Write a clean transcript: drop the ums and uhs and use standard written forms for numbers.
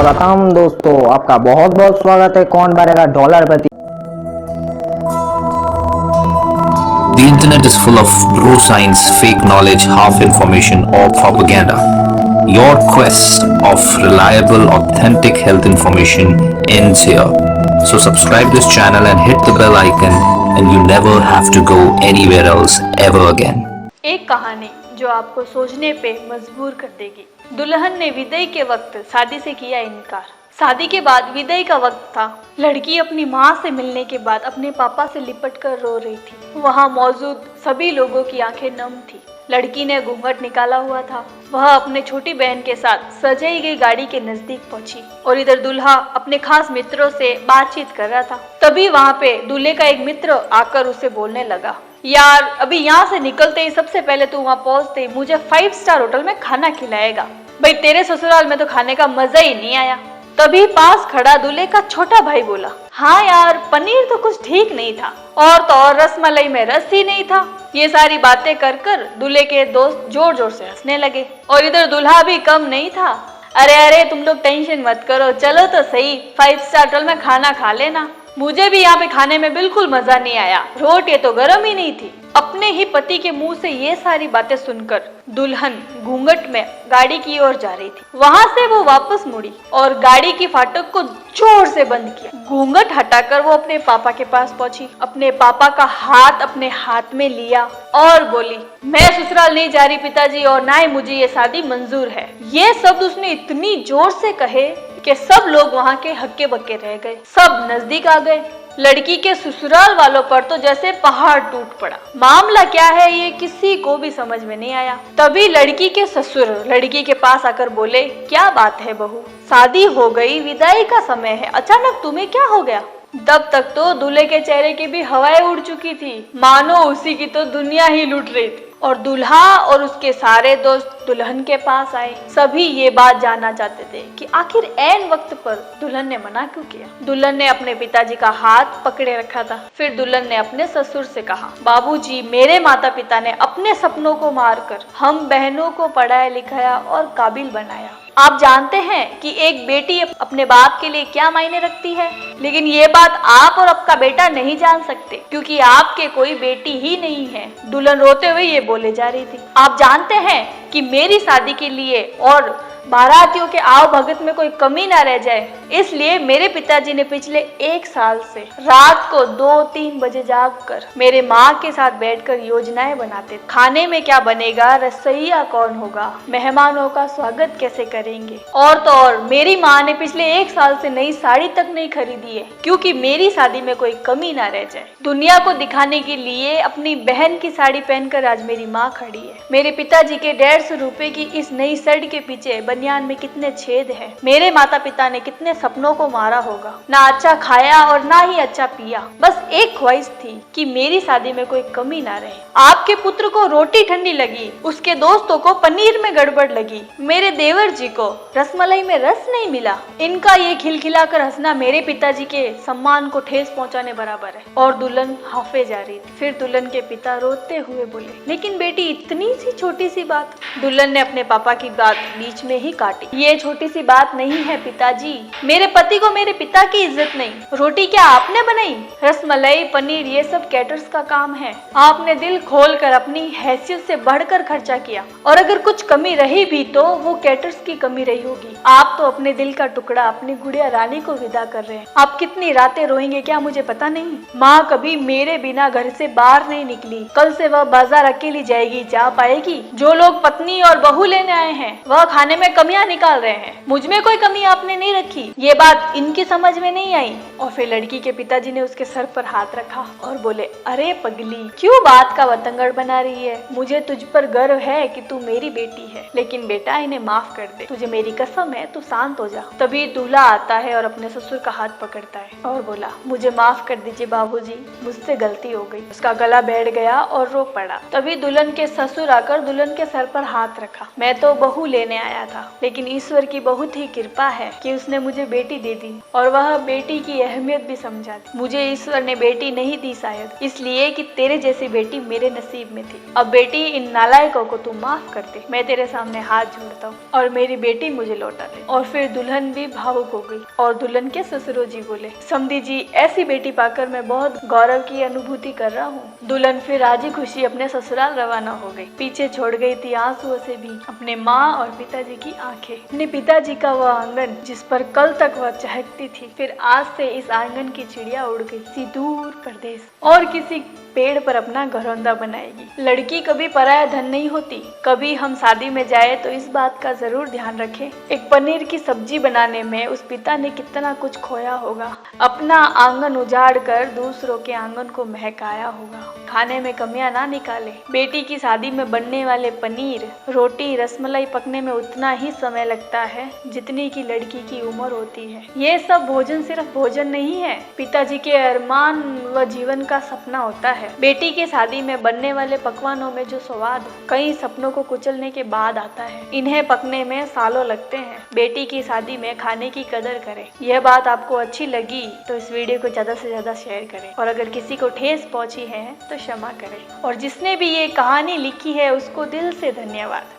स्वागतम दोस्तों, आपका बहुत बहुत स्वागत है कौन बनेगा डॉलर प्रति। The internet is full of bro science, fake knowledge, half information, or propaganda. Your quest of reliable, authentic health information ends here. So subscribe this channel and hit the bell icon, and you never have to go anywhere else ever again. एक कहानी जो आपको सोचने पे मजबूर कर देगी। दुल्हन ने विदाई के वक्त शादी से किया इनकार। शादी के बाद विदाई का वक्त था। लड़की अपनी माँ से मिलने के बाद अपने पापा से लिपट कर रो रही थी। वहाँ मौजूद सभी लोगों की आंखें नम थी। लड़की ने घूंघट निकाला हुआ था। वह अपने छोटी बहन के साथ सजाई गई गाड़ी के नजदीक पहुंची और इधर दूल्हा अपने खास मित्रों से बातचीत कर रहा था। तभी वहाँ पे दूल्हे का एक मित्र आकर उसे बोलने लगा, यार अभी यहाँ से निकलते ही सबसे पहले तू वहाँ पहुँचते ही मुझे 5 स्टार होटल में खाना खिलाएगा। भाई तेरे ससुराल में तो खाने का मजा ही नहीं आया। तभी पास खड़ा दूल्हे का छोटा भाई बोला, हाँ यार पनीर तो कुछ ठीक नहीं था और तो और रसमलाई में रस ही नहीं था। ये सारी बातें कर कर दूल्हे के दोस्त जोर जोर से हंसने लगे और इधर दूल्हा भी कम नहीं था। अरे अरे तुम लोग टेंशन मत करो, चलो तो सही 5 स्टार होटल में खाना खा लेना। मुझे भी यहाँ पे खाने में बिल्कुल मजा नहीं आया, रोटी तो गर्म ही नहीं थी। अपने ही पति के मुंह से ये सारी बातें सुनकर दुल्हन घूंघट में गाड़ी की ओर जा रही थी। वहां से वो वापस मुड़ी और गाड़ी की फाटक को जोर से बंद किया। घूंघट हटाकर वो अपने पापा के पास पहुंची, अपने पापा का हाथ अपने हाथ में लिया और बोली, मैं ससुराल नहीं जा रही पिताजी और ना ही मुझे ये शादी मंजूर है। ये शब्द उसने इतनी जोर से कहे कि सब लोग वहाँ के हक्के बक्के रह गए। सब नजदीक आ गए। लड़की के ससुराल वालों पर तो जैसे पहाड़ टूट पड़ा। मामला क्या है ये किसी को भी समझ में नहीं आया। तभी लड़की के ससुर लड़की के पास आकर बोले, क्या बात है बहू, शादी हो गई, विदाई का समय है, अचानक तुम्हें क्या हो गया? तब तक तो दूल्हे के चेहरे की भी हवाएं उड़ चुकी थी, मानो उसी की तो दुनिया ही लूट रही थी। और दूल्हा और उसके सारे दोस्त दुल्हन के पास आए। सभी ये बात जानना चाहते थे कि आखिर ऐन वक्त पर दुल्हन ने मना क्यों किया। दुल्हन ने अपने पिताजी का हाथ पकड़े रखा था। फिर दुल्हन ने अपने ससुर से कहा, बाबूजी, मेरे माता पिता ने अपने सपनों को मारकर हम बहनों को पढ़ाया लिखाया और काबिल बनाया। आप जानते हैं कि एक बेटी अपने बाप के लिए क्या मायने रखती है, लेकिन ये बात आप और आपका बेटा नहीं जान सकते क्योंकि आपके कोई बेटी ही नहीं है। दुल्हन रोते हुए ये बोले जा रही थी, आप जानते हैं कि मेरी शादी के लिए और बारातियों के आव भगत में कोई कमी ना रह जाए, इसलिए मेरे पिताजी ने पिछले 1 साल से रात को 2-3 बजे जागकर मेरे माँ के साथ बैठकर योजनाएं बनाते। खाने में क्या बनेगा, रसोइया कौन होगा, मेहमानों का स्वागत कैसे करेंगे, और तो और मेरी माँ ने पिछले 1 साल से नई साड़ी तक नहीं खरीदी है क्योंकि मेरी शादी में कोई कमी ना रह जाए। दुनिया को दिखाने के लिए अपनी बहन की साड़ी पहनकर आज मेरी माँ खड़ी है। मेरे पिताजी के 150 रुपए की इस नई शर्ट के पीछे बनियान में कितने छेद हैं। मेरे माता पिता ने कितने सपनों को मारा होगा। ना अच्छा खाया और ना ही अच्छा पिया, बस एक ख्वाहिश थी कि मेरी शादी में कोई कमी ना रहे। आपके पुत्र को रोटी ठंडी लगी, उसके दोस्तों को पनीर में गड़बड़ लगी, मेरे देवर जी को रसमलाई में रस नहीं मिला। इनका ये खिलखिलाकर हंसना मेरे पिताजी के सम्मान को ठेस पहुंचाने बराबर है। और दुल्हन हाफे जा रही थी। फिर दुल्हन के पिता रोते हुए बोले, लेकिन बेटी इतनी सी छोटी सी बात। दुल्हन ने अपने पापा की बात बीच में ही काटी। ये छोटी सी बात नहीं है पिताजी, मेरे पति को मेरे पिता की इज्जत नहीं। रोटी क्या आपने बनाई? रसमलाई पनीर ये सब कैटर्स का काम है। आपने दिल खोलकर अपनी हैसियत से बढ़कर खर्चा किया और अगर कुछ कमी रही भी तो वो कैटर्स की कमी रही होगी। आप तो अपने दिल का टुकड़ा अपनी गुड़िया रानी को विदा कर रहे हैं। आप कितनी रातें रोएंगे क्या मुझे पता नहीं। माँ कभी मेरे बिना घर से बाहर नहीं निकली, कल से वह बाजार अकेली जाएगी, जा पाएगी। जो लोग पत्नी और बहू लेने आए हैं वह खाने में कमियां निकाल रहे हैं, मुझ में कोई कमी आपने नहीं रखी। ये बात इनकी समझ में नहीं आई। और फिर लड़की के पिताजी ने उसके सर पर हाथ रखा और बोले, अरे पगली, क्यों बात का बतंगड़ बना रही है? मुझे तुझ पर गर्व है कि तू मेरी बेटी है, लेकिन बेटा इन्हें माफ कर दे, तुझे मेरी कसम है, तू शांत हो जा। तभी दूल्हा आता है और अपने ससुर का हाथ पकड़ता है और बोला, मुझे माफ कर दीजिए बाबूजी, मुझसे गलती हो गई। उसका गला बैठ गया और रो पड़ा। तभी दुल्हन के ससुर आकर दुल्हन के सर पर हाथ रखा। मैं तो बहू लेने आया था, लेकिन ईश्वर की बहुत ही कृपा है कि उसने मुझे बेटी दे दी और वह बेटी की अहमियत भी समझा दी। मुझे ईश्वर ने बेटी नहीं दी शायद इसलिए कि तेरे जैसी बेटी मेरे नसीब में थी। अब बेटी इन नालायकों को तू माफ कर दे। मैं तेरे सामने हाथ जोड़ता हूँ और मेरी बेटी मुझे लौटा दे। और फिर दुल्हन भी भावुक हो गई और दुल्हन के ससुरो जी बोले, समधी जी ऐसी बेटी पाकर मैं बहुत गौरव की अनुभूति कर रहा हूँ। दुल्हन फिर राजी खुशी अपने ससुराल रवाना हो गई। पीछे छोड़ गई थी आंसुओं से भी अपने माँ और पिताजी की आंखें। अपने पिताजी का वह आंगन जिस पर कल तक वह चहकती थी, फिर आज से इस आंगन की चिड़िया उड़ गई सी दूर परदेश और किसी पेड़ पर अपना घरौंदा बनाएगी। लड़की कभी पराया धन नहीं होती। कभी हम शादी में जाए तो इस बात का जरूर ध्यान रखें। एक पनीर की सब्जी बनाने में उस पिता ने कितना कुछ खोया होगा। अपना आंगन उजाड़ कर दूसरों के आंगन को महकाया होगा। खाने में कमियां ना निकाले। बेटी की शादी में बनने वाले पनीर, रोटी, रसमलाई पकने में उतना ही समय लगता है जितनी की लड़की की उम्र होती है। ये सब भोजन सिर्फ भोजन नहीं है, पिताजी के अरमान व जीवन का सपना होता है। बेटी के शादी में बनने वाले पकवानों में जो स्वाद कई सपनों को कुचलने के बाद आता है, इन्हें पकने में सालों लगते हैं। बेटी की शादी में खाने की कदर करें। यह बात आपको अच्छी लगी तो इस वीडियो को ज्यादा से ज्यादा शेयर करें और अगर किसी को ठेस पहुंची है तो क्षमा करें। और जिसने भी ये कहानी लिखी है उसको दिल से धन्यवाद।